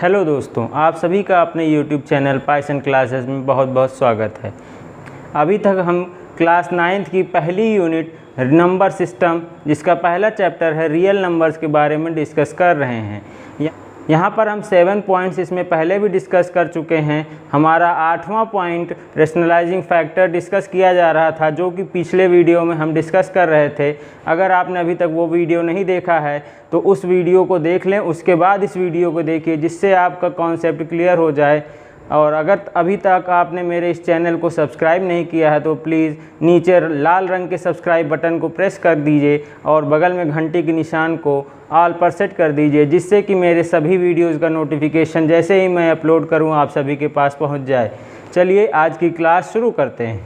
Hello दोस्तों, आप सभी का अपने YouTube चैनल पाइथन क्लासेस में बहुत बहुत स्वागत है। अभी तक हम क्लास 9th की पहली यूनिट नंबर सिस्टम, जिसका पहला चैप्टर है रियल नंबर्स के बारे में डिस्कस कर रहे हैं। यहाँ पर हम 7 पॉइंट्स इसमें पहले भी डिस्कस कर चुके हैं। हमारा 8वां पॉइंट रेशनलाइजिंग फैक्टर डिस्कस किया जा रहा था, जो कि पिछले वीडियो में हम डिस्कस कर रहे थे। अगर आपने अभी तक वो वीडियो नहीं देखा है तो उस वीडियो को देख लें, उसके बाद इस वीडियो को देखिए, जिससे आपका कॉन्सेप्ट क्लियर हो जाए। और अगर अभी तक आपने मेरे इस चैनल को सब्सक्राइब नहीं किया है तो प्लीज़ नीचे लाल रंग के सब्सक्राइब बटन को प्रेस कर दीजिए और बगल में घंटी के निशान को ऑल पर सेट कर दीजिए, जिससे कि मेरे सभी वीडियोज़ का नोटिफिकेशन जैसे ही मैं अपलोड करूँ आप सभी के पास पहुँच जाए। चलिए आज की क्लास शुरू करते हैं।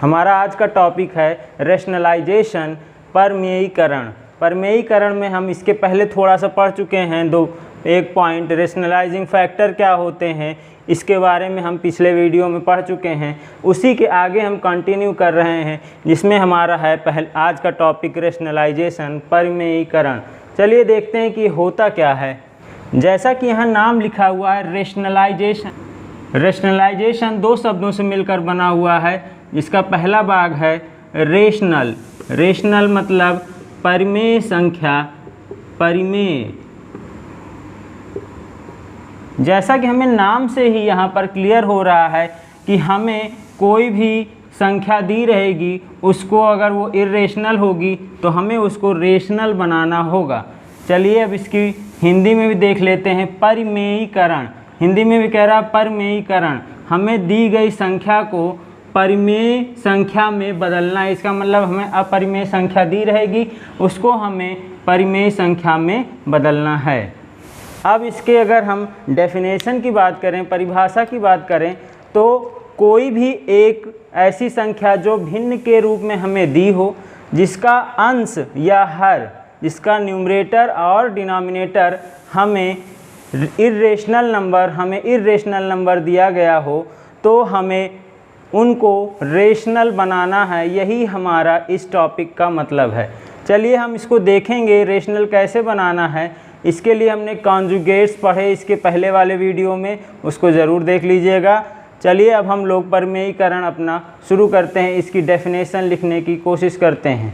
हमारा आज का टॉपिक है रेशनलाइजेशन, परमेयीकरण। परमेयीकरण में हम इसके पहले थोड़ा सा पढ़ चुके हैं। एक पॉइंट रेशनलाइजिंग फैक्टर क्या होते हैं, इसके बारे में हम पिछले वीडियो में पढ़ चुके हैं। उसी के आगे हम कंटिन्यू कर रहे हैं, जिसमें हमारा है आज का टॉपिक रेशनलाइजेशन, परमेयीकरण। चलिए देखते हैं कि होता क्या है। जैसा कि यहाँ नाम लिखा हुआ है रेशनलाइजेशन। रेशनलाइजेशन दो शब्दों से मिलकर बना हुआ है, जिसका पहला भाग है रेशनल। रेशनल मतलब परिमेय संख्या, परिमेय। जैसा कि हमें नाम से ही यहाँ पर क्लियर हो रहा है कि हमें कोई भी संख्या दी रहेगी, उसको अगर वो इर्रेशनल होगी तो हमें उसको रेशनल बनाना होगा। चलिए अब इसकी हिंदी में भी देख लेते हैं। परिमेयीकरण, हिंदी में भी कह रहा है परमेयीकरण। हमें दी गई संख्या को परिमेय संख्या में बदलना है। इसका मतलब हमें अपरिमेय संख्या दी रहेगी, उसको हमें परिमेय संख्या में बदलना है। अब इसके अगर हम डेफिनेशन की बात करें, परिभाषा की बात करें, तो कोई भी एक ऐसी संख्या जो भिन्न के रूप में हमें दी हो, जिसका अंश या हर, जिसका न्यूमरेटर और डिनोमिनेटर हमें इर्रेशनल नंबर दिया गया हो, तो हमें उनको रेशनल बनाना है। यही हमारा इस टॉपिक का मतलब है। चलिए हम इसको देखेंगे रेशनल कैसे बनाना है। इसके लिए हमने कॉन्जुगेट्स पढ़े इसके पहले वाले वीडियो में, उसको ज़रूर देख लीजिएगा। चलिए अब हम लोग परमेयीकरण अपना शुरू करते हैं, इसकी डेफिनेशन लिखने की कोशिश करते हैं।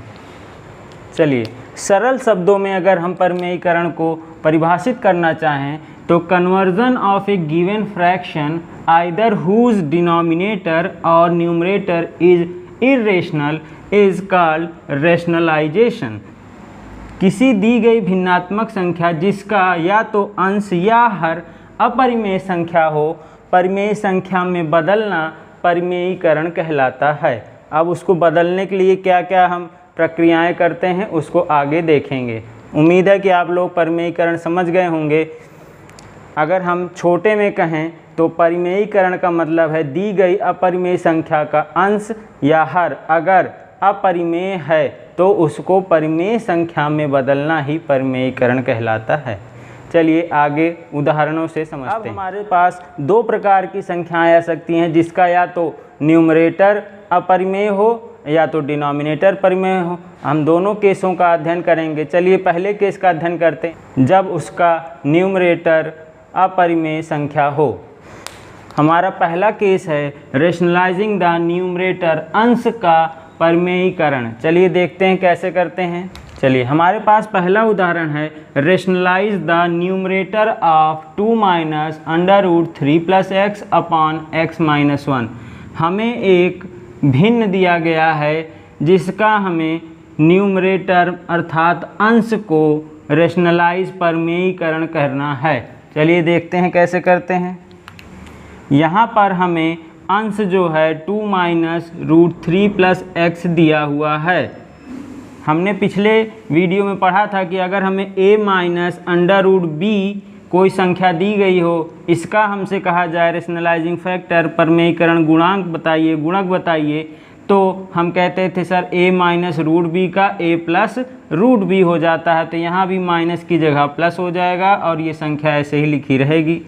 चलिए सरल शब्दों में अगर हम परमेयीकरण को परिभाषित करना चाहें तो conversion of a given fraction either whose denominator और numerator is irrational is called rationalization. किसी दी गई भिन्नात्मक संख्या जिसका या तो अंश या हर अपरिमेय संख्या हो, परिमेय संख्या में बदलना परमेयीकरण कहलाता है। अब उसको बदलने के लिए क्या क्या हम प्रक्रियाएं करते हैं उसको आगे देखेंगे। उम्मीद है कि आप लोग परमेयीकरण समझ गए होंगे। अगर हम छोटे में कहें तो परमेयीकरण का मतलब है दी गई अपरिमेय संख्या का अंश या हर अगर अपरिमेय है तो उसको परिमेय संख्या में बदलना ही परमेयीकरण कहलाता है। चलिए आगे उदाहरणों से समझते हैं। अब हमारे पास दो प्रकार की संख्याएं आ सकती हैं, जिसका या तो न्यूमरेटर अपरिमेय हो या तो डिनोमिनेटर परिमेय हो। हम दोनों केसों का अध्ययन करेंगे। चलिए पहले केस का अध्ययन करते हैं, जब उसका न्यूमरेटर अपरिमेय संख्या हो। हमारा पहला केस है रेशनलाइजिंग द न्यूमरेटर, अंश का परमेयीकरण। चलिए देखते हैं कैसे करते हैं। चलिए हमारे पास पहला उदाहरण है rationalize the numerator of 2 minus under root 3 plus x upon x minus 1। हमें एक भिन्न दिया गया है जिसका हमें न्यूमरेटर अर्थात अंश को रेशनलाइज परमेयीकरण करना है। चलिए देखते हैं कैसे करते हैं। यहाँ पर हमें अंश जो है 2 माइनस रूट 3 प्लस एक्स दिया हुआ है। हमने पिछले वीडियो में पढ़ा था कि अगर हमें a minus under root b कोई संख्या दी गई हो, इसका हमसे कहा जाए रेशनलाइजिंग फैक्टर, परमेयीकरण गुणक बताइए, तो हम कहते थे sir a minus root b का a प्लस रूट बी हो जाता है। तो यहाँ भी माइनस की जगह प्लस हो जाएगा और ये संख्या ऐसे ही लिखी रहेगी।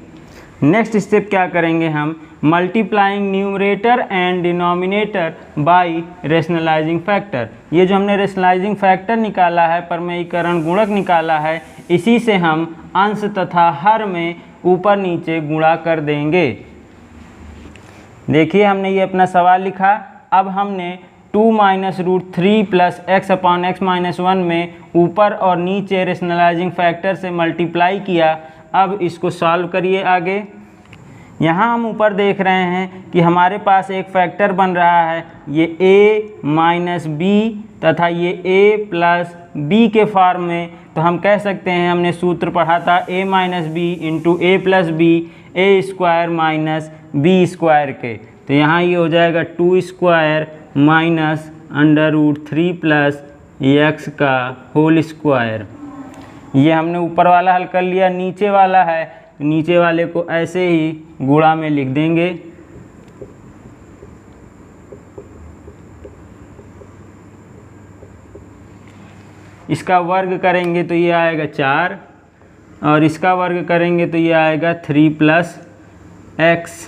नेक्स्ट स्टेप क्या करेंगे हम, multiplying numerator and denominator by rationalising factor. ये जो हमने रेशनलाइजिंग फैक्टर निकाला है, परमेयीकरण गुणक निकाला है, इसी से हम अंश तथा हर में ऊपर नीचे गुणा कर देंगे। देखिए हमने ये अपना सवाल लिखा। अब हमने 2 minus root 3 plus x upon x minus 1 में ऊपर और नीचे रेशनलाइजिंग फैक्टर से मल्टीप्लाई किया। अब इसको सॉल्व करिए आगे। यहाँ हम ऊपर देख रहे हैं कि हमारे पास एक फैक्टर बन रहा है, ये a माइनस बी तथा ये a प्लस बी के फॉर्म में। तो हम कह सकते हैं, हमने सूत्र पढ़ा था a minus B into A plus b a square minus B square के। तो यहाँ ये हो जाएगा 2 square minus under root 3 plus x का होल स्क्वायर। ये हमने ऊपर वाला हल कर लिया। नीचे वाला है, नीचे वाले को ऐसे ही गुणा में लिख देंगे। इसका वर्ग करेंगे तो ये आएगा 4 और इसका वर्ग करेंगे तो ये आएगा 3 प्लस एक्स,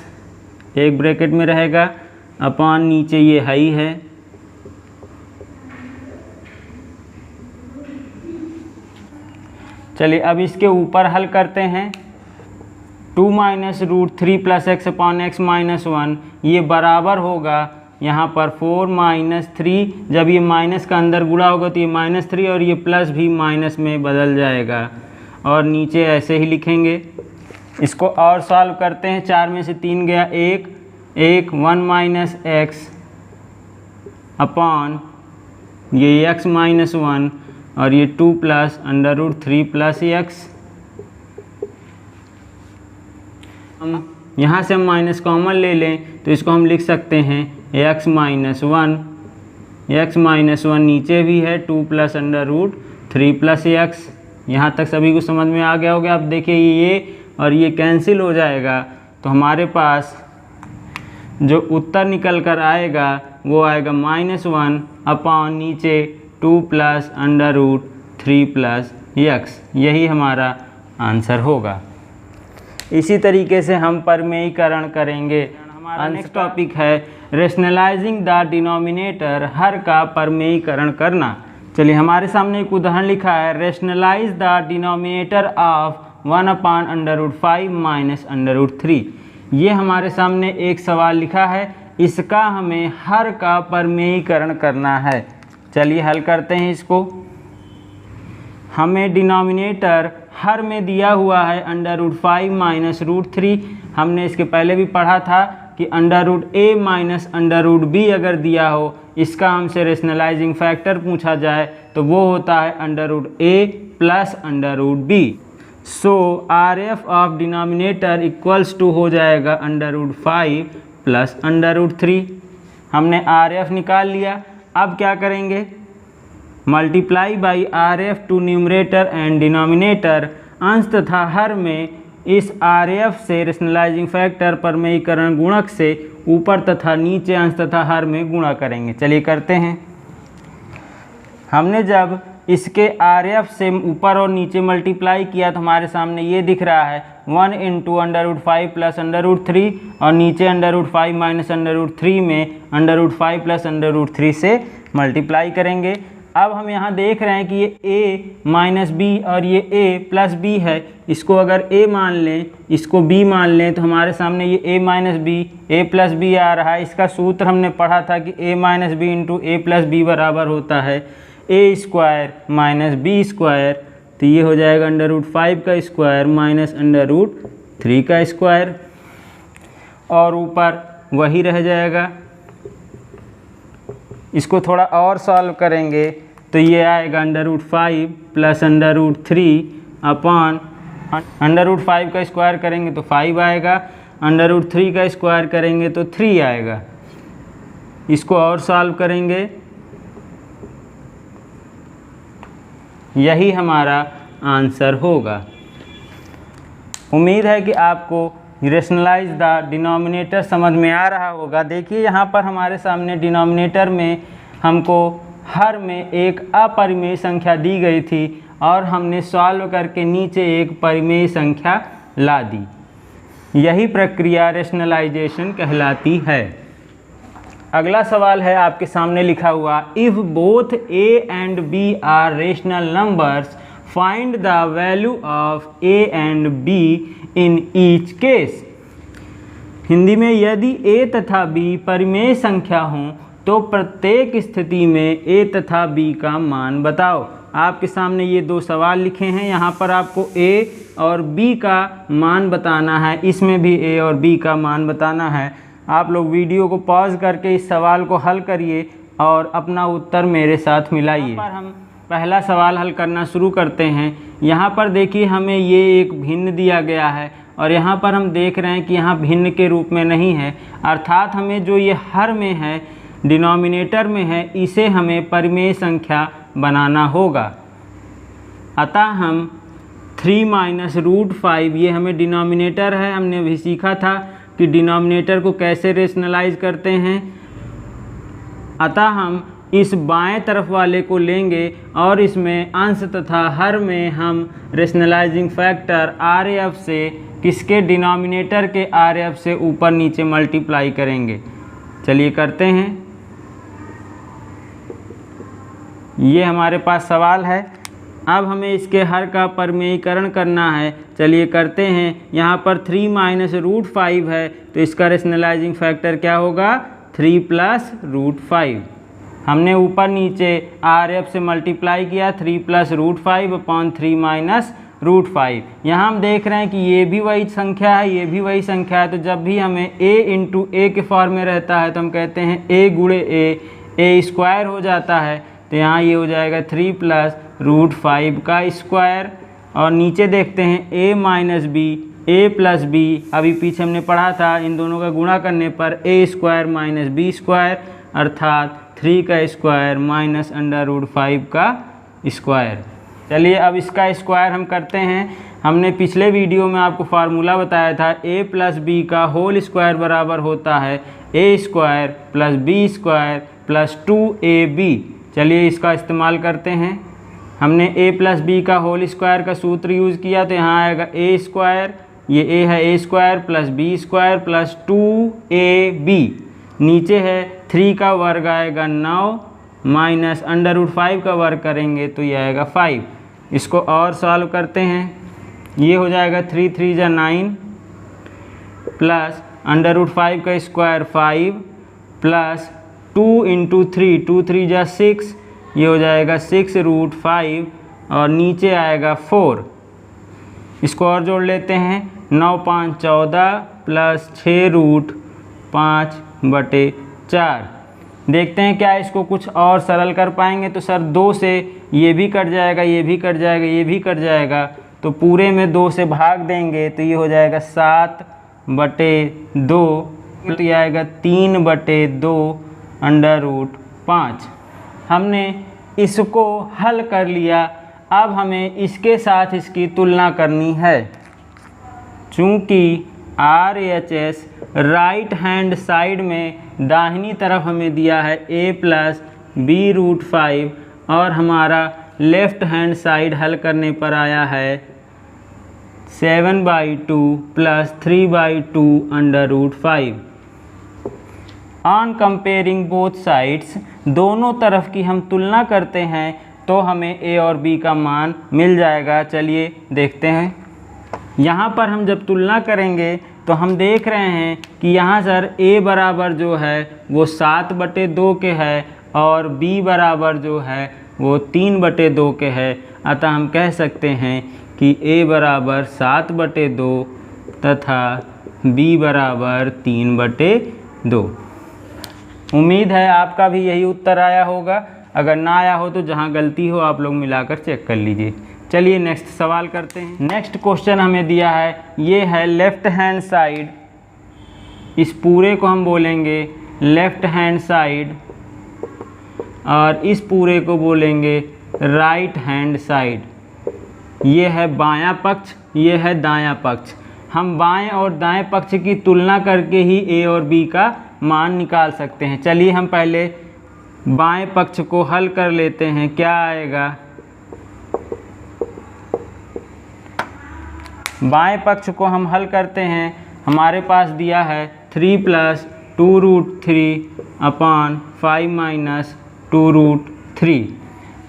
एक ब्रैकेट में रहेगा, अपॉन नीचे ये हाई है। चलिए अब इसके ऊपर हल करते हैं। 2 minus root 3 plus x upon x minus 1, ये बराबर होगा यहाँ पर 4 माइनस 3। जब ये माइनस का अंदर गुणा होगा तो ये माइनस 3 और ये प्लस भी माइनस में बदल जाएगा। और नीचे ऐसे ही लिखेंगे। इसको और सॉल्व करते हैं। 4 में से 3 गया 1 1 माइनस एक्स अपॉन ये एक्स माइनस 1 और ये 2 plus under root 3 plus x. हम यहाँ से हम माइनस कॉमन ले लें तो इसको हम लिख सकते हैं x माइनस 1 नीचे भी है 2 plus under root 3 plus x. यहाँ तक सभी को समझ में आ गया होगा। अब देखिए ये और ये कैंसिल हो जाएगा तो हमारे पास जो उत्तर निकल कर आएगा वो आएगा -1 अपॉन नीचे 2 plus under root 3 plus x. यही हमारा आंसर होगा। इसी तरीके से हम परमेयीकरण करेंगे। हमारा नेक्स्ट टॉपिक है रेशनलाइजिंग द डिनोमिनेटर, हर का परमेयीकरण करना। चलिए हमारे सामने एक उदाहरण लिखा है, rationalize the denominator of 1 upon under root 5 minus under root 3। ये हमारे सामने एक सवाल लिखा है, इसका हमें हर का परमेयीकरण करना है। चलिए हल करते हैं इसको। हमें डिनोमिनेटर हर में दिया हुआ है अंडर रूट 5 माइनस रूट 3। हमने इसके पहले भी पढ़ा था कि अंडर रूट ए माइनस अंडर रूट बी अगर दिया हो, इसका हमसे रेशनलाइजिंग फैक्टर पूछा जाए तो वो होता है under root a plus under root b. So R F of denominator equals to हो जाएगा under root 5 plus under root 3। हमने आर एफ निकाल लिया। अब क्या करेंगे, multiply by R F to numerator and denominator. अंश तथा हर में इस आर एफ से रेशनलाइजिंग फैक्टर परमेयीकरण गुणक से ऊपर तथा नीचे अंश तथा हर में गुणा करेंगे। चलिए करते हैं। हमने जब इसके आर एफ से ऊपर और नीचे मल्टीप्लाई किया तो हमारे सामने ये दिख रहा है 1 into under root 5 plus under root 3 और नीचे under root 5 minus under root 3 में under root 5 plus under root 3 से मल्टीप्लाई करेंगे। अब हम यहाँ देख रहे हैं कि ये a माइनस बी और ये a प्लस बी है। इसको अगर a मान लें, इसको b मान लें तो हमारे सामने ये a minus B a plus B आ रहा है। इसका सूत्र हमने पढ़ा था कि a minus B into A plus B बराबर होता है a square minus B square. तो ये हो जाएगा अंडर रूट 5 का स्क्वायर माइनस अंडर रूट 3 का स्क्वायर और ऊपर वही रह जाएगा। इसको थोड़ा और सॉल्व करेंगे तो ये आएगा under root 5 plus under root 3 upon under root 5 का स्क्वायर करेंगे तो 5 आएगा, अंडर रूट 3 का स्क्वायर करेंगे तो 3 आएगा। इसको और सॉल्व करेंगे, यही हमारा आंसर होगा। उम्मीद है कि आपको रेशनलाइज द डिनोमिनेटर समझ में आ रहा होगा। देखिए यहाँ पर हमारे सामने डिनोमिनेटर में हमको हर में एक अपरिमेय संख्या दी गई थी और हमने सॉल्व करके नीचे एक परिमेय संख्या ला दी। यही प्रक्रिया रेशनलाइजेशन कहलाती है। अगला सवाल है आपके सामने लिखा हुआ, if both a and b are rational numbers find the value of a and b in each case. Hindi में, यदि a तथा b परिमेय संख्या हों तो प्रत्येक स्थिति में a तथा b का मान बताओ। आपके सामने ये दो सवाल लिखे हैं, यहाँ पर आपको a और b का मान बताना है, इसमें भी a और b का मान बताना है। आप लोग वीडियो को पॉज करके इस सवाल को हल करिए और अपना उत्तर मेरे साथ मिलाइए। यहाँ पर हम पहला सवाल हल करना शुरू करते हैं। यहाँ पर देखिए हमें ये एक भिन्न दिया गया है और यहाँ पर हम देख रहे हैं कि यहाँ भिन्न के रूप में नहीं है, अर्थात हमें जो ये हर में है, डिनोमिनेटर में है, इसे हमें परिमेय संख्या बनाना होगा। अतः हम 3 - √5, ये हमें डिनोमिनेटर है, हमने अभी सीखा था कि डिनोमिनेटर को कैसे रेशनलाइज करते हैं। अतः हम इस बाएं तरफ वाले को लेंगे और इसमें अंश तथा हर में हम रेशनलाइजिंग फैक्टर RF से किसके, डिनोमिनेटर के RF से ऊपर नीचे मल्टीप्लाई करेंगे। चलिए करते हैं। ये हमारे पास सवाल है। अब हमें इसके हर का परिमेयीकरण करना है। चलिए करते हैं। यहाँ पर 3 - √5 है तो इसका रेशनलाइजिंग फैक्टर क्या होगा, 3 + √5। हमने ऊपर नीचे RF से मल्टीप्लाई किया, 3 + √5/3 - √5। यहाँ हम देख रहे हैं कि ये भी वही संख्या है, ये भी वही संख्या है। तो जब भी हमें a × a के फॉर्म में रहता है तो हम कहते हैं a × a स्क्वायर हो जाता है। तो यहाँ ये हो जाएगा 3 + √5 का स्क्वायर। और नीचे देखते हैं a - b, a + b, अभी पीछे हमने पढ़ा था, इन दोनों का गुणा करने पर a² - b² अर्थात 3 का स्क्वायर -√5 का स्क्वायर। चलिए अब इसका स्क्वायर हम करते हैं। हमने पिछले वीडियो में आपको फार्मूला बताया था, a + b का होल स्क्वायर बराबर होता है a² + b² + 2ab। चलिए इसका इस्तेमाल करते हैं। हमने a + b का होल स्क्वायर का सूत्र यूज़ किया तो यहाँ आएगा a², ये a है a² + b² + 2ab। नीचे है 3 का वर्ग आएगा 9 माइनस √5 का वर्ग करेंगे तो ये आएगा 5। इसको और सॉल्व करते हैं। ये हो जाएगा 3 × 3 = 9 प्लस √5 का स्क्वायर 5 प्लस 2 × 3, 2 × 3 = 6, ये हो जाएगा 6 √5 और नीचे आएगा 4। इसको और जोड़ लेते हैं। 9 × 5 = 14 प्लस 6 √5/4। देखते हैं क्या इसको कुछ और सरल कर पाएंगे। तो सर 2 से ये भी कट जाएगा, ये भी कट जाएगा, ये भी कट जाएगा, तो पूरे में 2 से भाग देंगे तो ये हो जाएगा 7/2, तो ये आएगा 3/2 √5। हमने इसको हल कर लिया। अब हमें इसके साथ इसकी तुलना करनी है। चूँकि RHS राइट हैंड साइड में दाहिनी तरफ हमें दिया है a + b√5 और हमारा लेफ़्ट हैंड साइड हल करने पर आया है 7/2 + 3/2 √5। ऑन कंपेयरिंग बोथ साइड्स, दोनों तरफ की हम तुलना करते हैं तो हमें a और b का मान मिल जाएगा। चलिए देखते हैं। यहाँ पर हम जब तुलना करेंगे तो हम देख रहे हैं कि यहाँ सर a बराबर जो है वो 7/2 के है और b बराबर जो है वो 3/2 के है। अतः हम कह सकते हैं कि a बराबर 7/2 तथा b बराबर 3/2। उम्मीद है आपका भी यही उत्तर आया होगा। अगर ना आया हो तो जहाँ गलती हो आप लोग मिलाकर चेक कर लीजिए। चलिए नेक्स्ट सवाल करते हैं। नेक्स्ट क्वेश्चन हमें दिया है, ये है लेफ़्ट हैंड साइड, इस पूरे को हम बोलेंगे लेफ़्ट हैंड साइड और इस पूरे को बोलेंगे राइट हैंड साइड। ये है बायां पक्ष, ये है दायां पक्ष। हम बाएं और दाएं पक्ष की तुलना करके ही a और b का मान निकाल सकते हैं। चलिए हम पहले बाएं पक्ष को हल कर लेते हैं। क्या आएगा, बाएं पक्ष को हम हल करते हैं हमारे पास दिया है 3 + 2√3/5 - 2√3।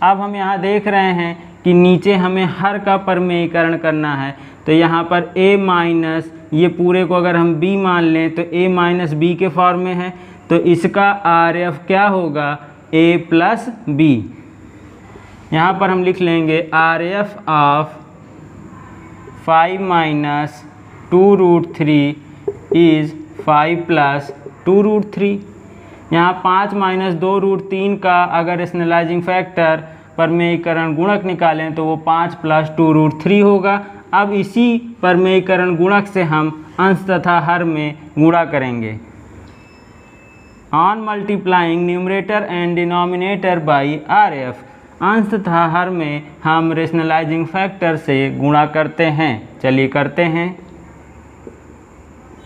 अब हम यहाँ देख रहे हैं कि नीचे हमें हर का परमेयीकरण करना है, तो यहाँ पर a माइनस ये पूरे को अगर हम b मान लें तो a माइनस b के फॉर्म में है, तो इसका RF क्या होगा a + b। यहाँ पर हम लिख लेंगे RF ऑफ 5 - 2√3 इज़ 5 + 2√3। यहाँ 5 - 2√3 का अगर रेशनलाइजिंग फैक्टर परमेयीकरण गुणक निकालें तो वो 5 + 2√3 होगा। अब इसी परमेयीकरण गुणक से हम अंश तथा हर में गुणा करेंगे। On multiplying numerator and denominator by RF, अंश तथा हर में हम रेशनलाइजिंग फैक्टर से गुणा करते हैं। चलिए करते हैं।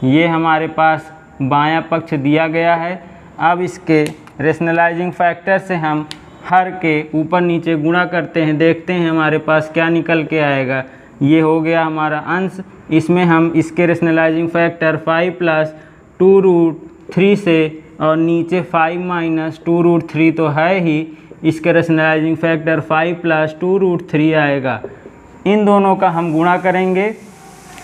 ये हमारे पास बायां पक्ष दिया गया है। अब इसके रेशनलाइजिंग फैक्टर से हम हर के ऊपर नीचे गुणा करते हैं, देखते हैं हमारे पास क्या निकल के आएगा। ये हो गया हमारा अंश। इसमें हम इसके रेशनलाइजिंग फैक्टर 5 + 2√3 से और नीचे 5 - 2√3 तो है ही, इसके रेशनलाइजिंग फैक्टर 5 + 2√3 आएगा। इन दोनों का हम गुणा करेंगे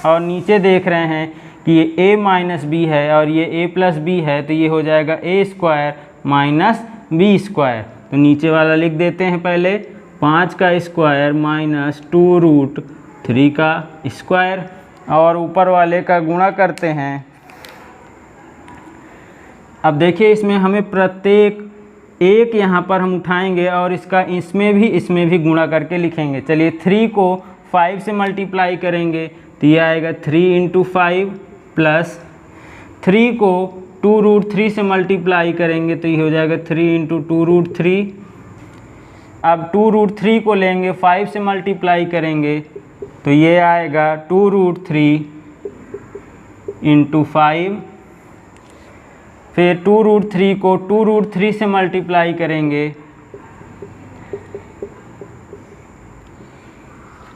और नीचे देख रहे हैं कि ये a - b है और ये a + b है, तो ये हो जाएगा a² - b²। तो नीचे वाला लिख देते हैं पहले 5 का स्क्वायर - 2√3 का स्क्वायर, और ऊपर वाले का गुणा करते हैं। अब देखिए इसमें हमें प्रत्येक एक यहाँ पर हम उठाएंगे और इसका इसमें भी गुणा करके लिखेंगे। चलिए 3 को 5 से मल्टीप्लाई करेंगे तो ये आएगा 3 × 5 प्लस 3 को 2√3 से मल्टीप्लाई करेंगे तो ये हो जाएगा 3 × 2√3। अब 2√3 को लेंगे 5 से मल्टीप्लाई करेंगे तो ये आएगा 2√3 × 5। फिर 2√3 को 2√3 से मल्टीप्लाई करेंगे,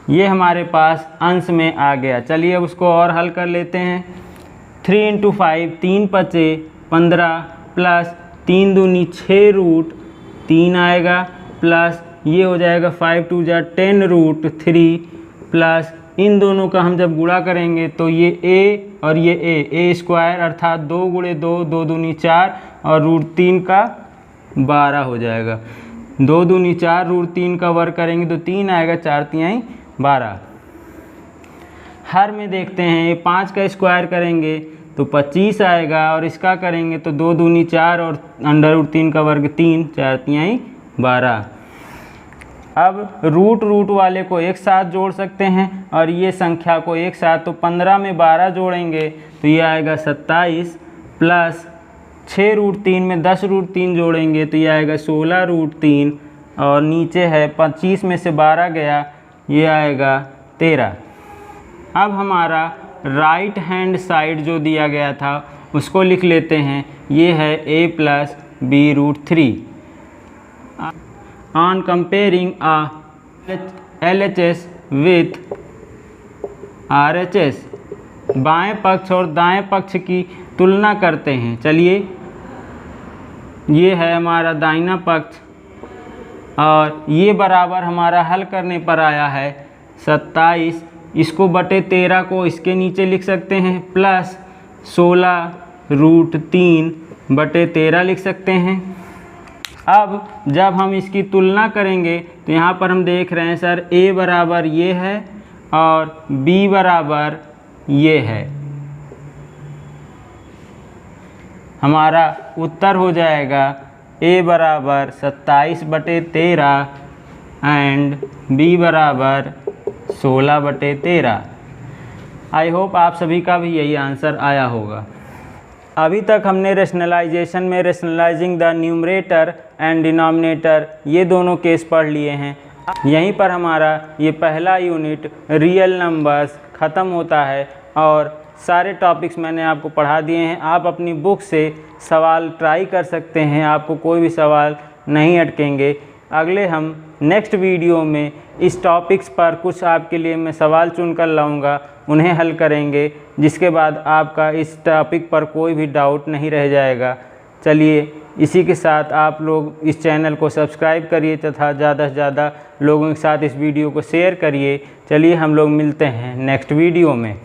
ये हमारे पास अंश में आ गया। चलिए अब उसको और हल कर लेते हैं। 3 × 5 3 × 5 15 प्लस 3 दूनी 6√3 आएगा, प्लस ये हो जाएगा 5 × 2 = 10√3 प्लस इन दोनों का हम जब गुणा करेंगे तो ये a और ये a² अर्थात 2 × 2 2 दूनी 4 और √3 का 12 हो जाएगा। 2 दूनी 4 √3 का वर्ग करेंगे तो 3 आएगा, 4 × 3 = 12। हर में देखते हैं, ये 5 का स्क्वायर करेंगे तो 25 आएगा और इसका करेंगे तो 2 दूनी 4 और √3 का वर्ग 3, 4 × 3 = 12। अब रूट वाले को एक साथ जोड़ सकते हैं और ये संख्या को एक साथ, तो 15 में 12 जोड़ेंगे तो ये आएगा 27 प्लस 6√3 में 10√3 जोड़ेंगे तो ये आएगा 16√3 और नीचे है 25 में से 12 गया, ये आएगा 13। अब हमारा राइट हैंड साइड जो दिया गया था उसको लिख लेते हैं। ये है a + b√3। On comparing a LHS with RHS, बाएं पक्ष और दाएं पक्ष की तुलना करते हैं। चलिए ये है हमारा दाहिना पक्ष और ये बराबर हमारा हल करने पर आया है 27। इसको बटे 13 को इसके नीचे लिख सकते हैं, प्लस 16√3 बटे 13 लिख सकते हैं। अब जब हम इसकी तुलना करेंगे तो यहाँ पर हम देख रहे हैं सर a बराबर ये है और b बराबर ये है। हमारा उत्तर हो जाएगा a बराबर 27/13 एंड b बराबर 16/13। आई होप आप सभी का भी यही आंसर आया होगा। अभी तक हमने रेशनलाइजेशन में rationalising the numerator and denominator ये दोनों केस पढ़ लिए हैं। यहीं पर हमारा ये पहला यूनिट रियल नंबर्स ख़त्म होता है और सारे टॉपिक्स मैंने आपको पढ़ा दिए हैं। आप अपनी बुक से सवाल ट्राई कर सकते हैं, आपको कोई भी सवाल नहीं अटकेंगे। अगले हम नेक्स्ट वीडियो में इस टॉपिक्स पर कुछ आपके लिए मैं सवाल चुन कर लाऊँगा उन्हें हल करेंगे, जिसके बाद आपका इस टॉपिक पर कोई भी डाउट नहीं रह जाएगा। चलिए, इसी के साथ आप लोग इस चैनल को सब्सक्राइब करिए तथा ज़्यादा से ज़्यादा लोगों के साथ इस वीडियो को शेयर करिए। चलिए, हम लोग मिलते हैं नेक्स्ट वीडियो में।